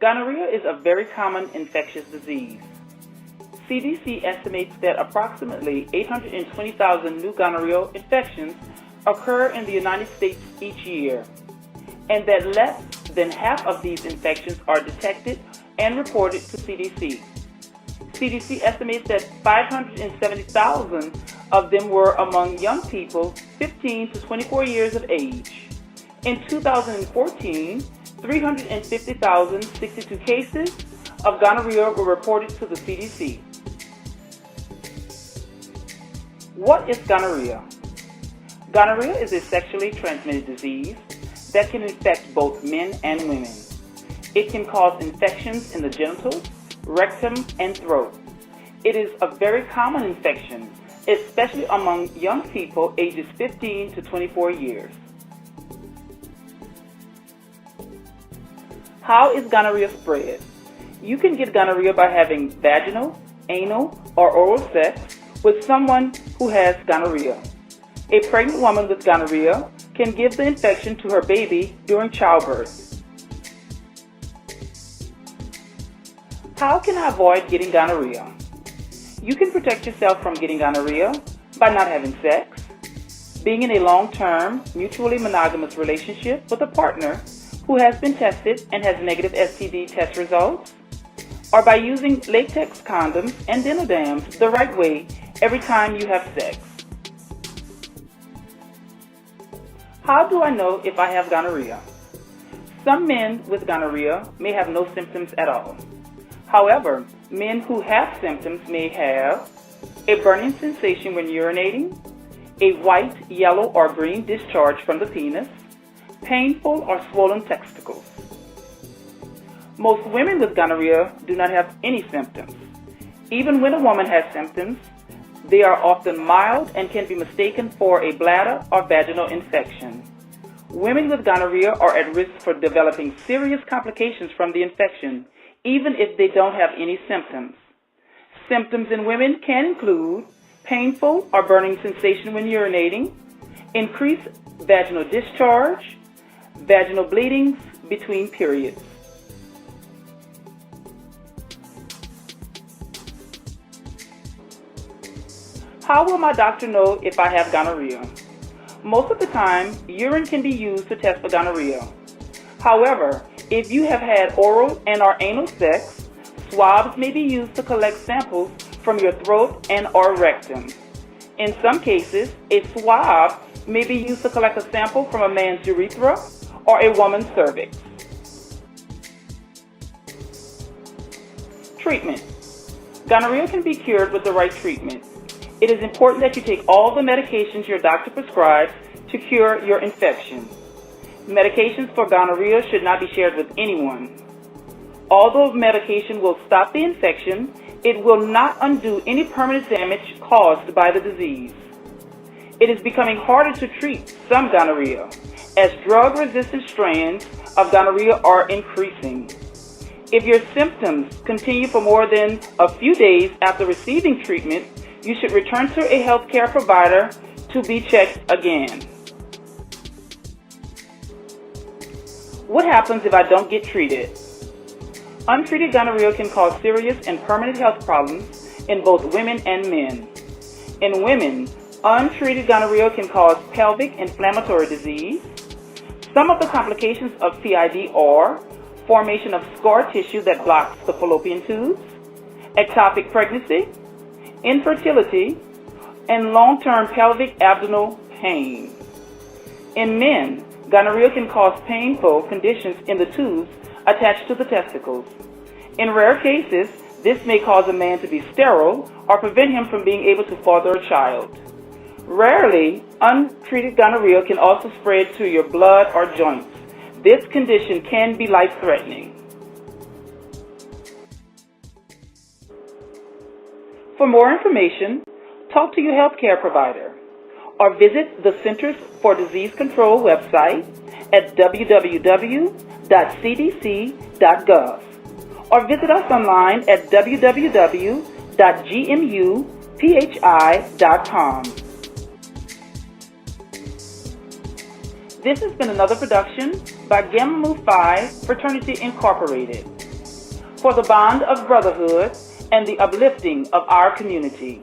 Gonorrhea is a very common infectious disease. CDC estimates that approximately 820,000 new gonorrhea infections occur in the United States each year, and that less than half of these infections are detected and reported to CDC. CDC estimates that 570,000 of them were among young people 15 to 24 years of age. In 2014, 350,062 cases of gonorrhea were reported to the CDC. What is gonorrhea? Gonorrhea is a sexually transmitted disease that can infect both men and women. It can cause infections in the genitals, rectum, and throat. It is a very common infection, especially among young people ages 15 to 24 years. How is gonorrhea spread? You can get gonorrhea by having vaginal, anal, or oral sex with someone who has gonorrhea. A pregnant woman with gonorrhea can give the infection to her baby during childbirth. How can I avoid getting gonorrhea? You can protect yourself from getting gonorrhea by not having sex, being in a long-term, mutually monogamous relationship with a partner who has been tested and has negative STD test results, or by using latex condoms and dental dams the right way every time you have sex. How do I know if I have gonorrhea? Some men with gonorrhea may have no symptoms at all. However, men who have symptoms may have a burning sensation when urinating, a white, yellow, or green discharge from the penis, painful or swollen testicles. Most women with gonorrhea do not have any symptoms. Even when a woman has symptoms, they are often mild and can be mistaken for a bladder or vaginal infection. Women with gonorrhea are at risk for developing serious complications from the infection, even if they don't have any symptoms. Symptoms in women can include painful or burning sensation when urinating, increased vaginal discharge, vaginal bleedings between periods. How will my doctor know if I have gonorrhea? Most of the time, urine can be used to test for gonorrhea. However, if you have had oral and/or anal sex, swabs may be used to collect samples from your throat and/or rectum. In some cases, a swab may be used to collect a sample from a man's urethra or a woman's cervix. Treatment. Gonorrhea can be cured with the right treatment. It is important that you take all the medications your doctor prescribes to cure your infection. Medications for gonorrhea should not be shared with anyone. Although medication will stop the infection, it will not undo any permanent damage caused by the disease. It is becoming harder to treat some gonorrhea, as drug-resistant strains of gonorrhea are increasing. If your symptoms continue for more than a few days after receiving treatment, you should return to a healthcare provider to be checked again. What happens if I don't get treated? Untreated gonorrhea can cause serious and permanent health problems in both women and men. In women, untreated gonorrhea can cause pelvic inflammatory disease. Some of the complications of PID are formation of scar tissue that blocks the fallopian tubes, ectopic pregnancy, infertility, and long-term pelvic abdominal pain. In men, gonorrhea can cause painful conditions in the tubes attached to the testicles. In rare cases, this may cause a man to be sterile or prevent him from being able to father a child. Rarely, untreated gonorrhea can also spread to your blood or joints. This condition can be life-threatening. For more information, talk to your healthcare provider or visit the Centers for Disease Control website at www.cdc.gov or visit us online at www.gmuphi.com. This has been another production by Gamma Mu Phi Fraternity Incorporated. for the bond of brotherhood and the uplifting of our community.